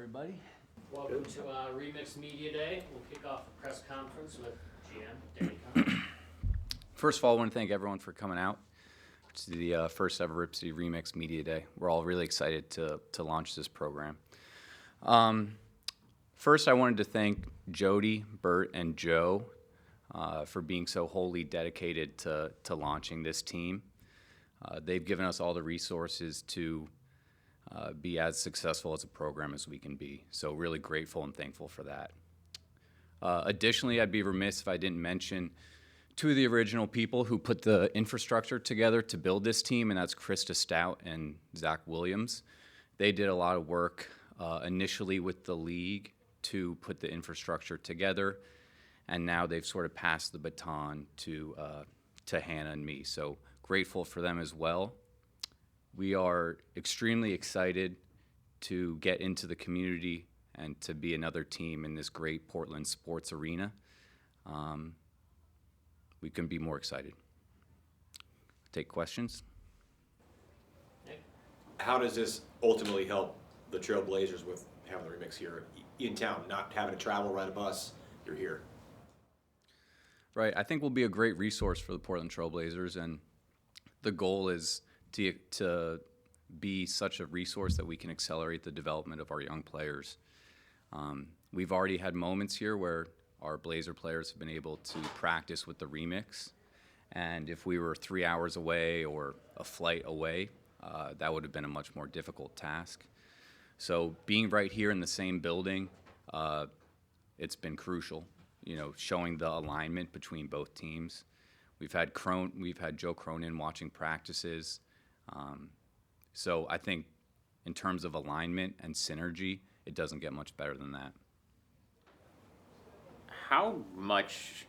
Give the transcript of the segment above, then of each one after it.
everybody. Welcome to Remix Media Day. We'll kick off the press conference with GM Danny Cummings. First of all, I want to thank everyone for coming out to the first ever Rip City Remix Media Day. We're all really excited to launch this program. First, I wanted to thank Jody, Bert, and Joe for being so wholly dedicated to launching this team. They've given us all the resources to be as successful as a program as we can be. So really grateful and thankful for that. Additionally, I'd be remiss if I didn't mention two of the original people who put the infrastructure together to build this team, and that's Krista Stout and Zach Williams. They did a lot of work initially with the league to put the infrastructure together, and now they've sort of passed the baton to Hannah and me. So grateful for them as well. We are extremely excited to get into the community and to be another team in this great Portland sports arena. We couldn't be more excited. Take questions. How does this ultimately help the Trailblazers with having the remix here in town, not having to travel, ride a bus, you're here? Right, I think we'll be a great resource for the Portland Trailblazers, and the goal is to be such a resource that we can accelerate the development of our young players. We've already had moments here where our Blazer players have been able to practice with the remix, and if we were 3 hours away or a flight away, that would have been a much more difficult task. So being right here in the same building, it's been crucial, showing the alignment between both teams. We've had Joe Cronin watching practices. So I think in terms of alignment and synergy, it doesn't get much better than that. How much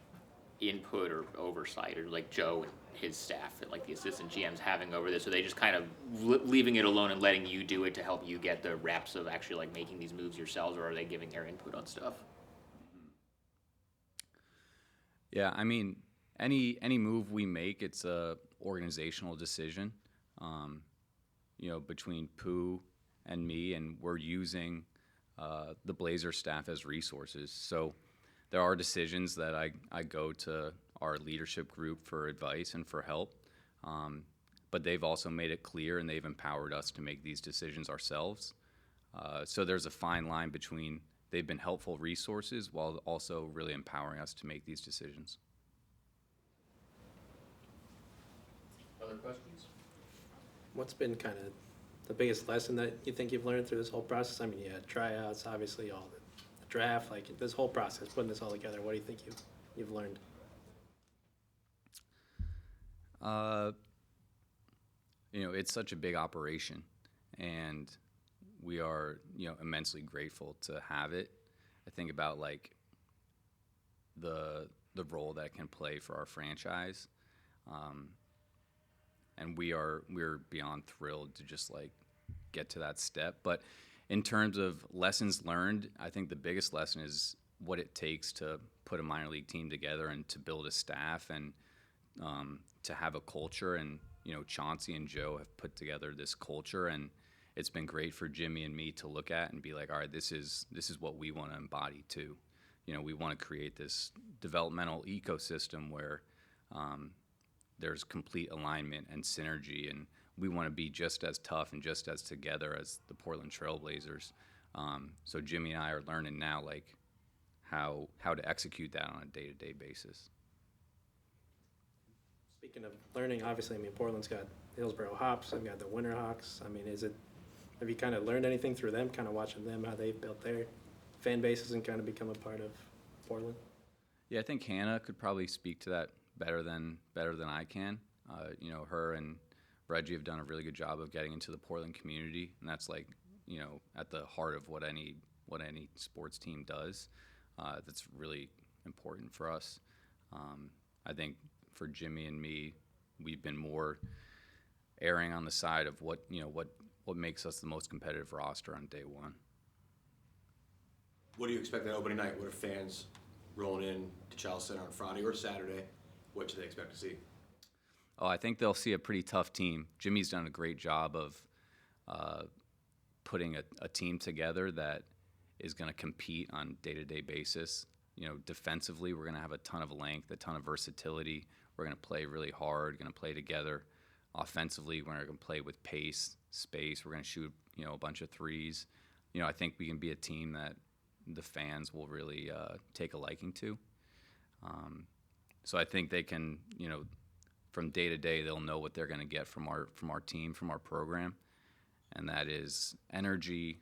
input or oversight are like Joe and his staff and like the assistant GMs having over this? Are they just kind of leaving it alone and letting you do it to help you get the reps of actually like making these moves yourselves, or are they giving their input on stuff? Yeah, I mean, any move we make, it's a organizational decision, between Pooh and me, and we're using the Blazer staff as resources. So there are decisions that I go to our leadership group for advice and for help, but they've also made it clear and they've empowered us to make these decisions ourselves. So there's a fine line between they've been helpful resources while also really empowering us to make these decisions. Other questions? What's been kind of the biggest lesson that you think you've learned through this whole process? I mean, you had tryouts, obviously, all the draft, like this whole process, putting this all together. What do you think you've learned? It's such a big operation, and we are, immensely grateful to have it. I think about like the role that it can play for our franchise, and we're beyond thrilled to just like get to that step. But in terms of lessons learned, I think the biggest lesson is what it takes to put a minor league team together and to build a staff and to have a culture. And Chauncey and Joe have put together this culture, and it's been great for Jimmy and me to look at and be like, all right, this is what we want to embody too. We want to create this developmental ecosystem where there's complete alignment and synergy, and we want to be just as tough and just as together as the Portland Trailblazers. So Jimmy and I are learning now like how to execute that on a day-to-day basis. Speaking of learning, obviously, I mean, Portland's got Hillsborough Hops, I've got the Winterhawks. I mean, have you kind of learned anything through them, kind of watching them, how they've built their fan bases and kind of become a part of Portland? Yeah, I think Hannah could probably speak to that better than I can. Her and Reggie have done a really good job of getting into the Portland community, and that's like, at the heart of what any sports team does. That's really important for us. I think for Jimmy and me, we've been more erring on the side of what makes us the most competitive roster on day one. What do you expect that opening night? What are fans rolling in to Chalice Center on Friday or Saturday? What should they expect to see? Oh, I think they'll see a pretty tough team. Jimmy's done a great job of putting a team together that is going to compete on day-to-day basis. You know, defensively, we're going to have a ton of length, a ton of versatility. We're going to play really hard, going to play together. Offensively, we're going to play with pace, space. We're going to shoot, you know, a bunch of threes. You know, I think we can be a team that the fans will really take a liking to. So I think they can, you know, from day to day, they'll know what they're going to get from our team, from our program, and that is energy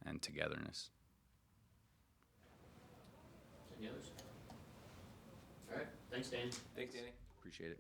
and togetherness. Any others? All right, thanks, Dan. Thanks, Danny. Appreciate it.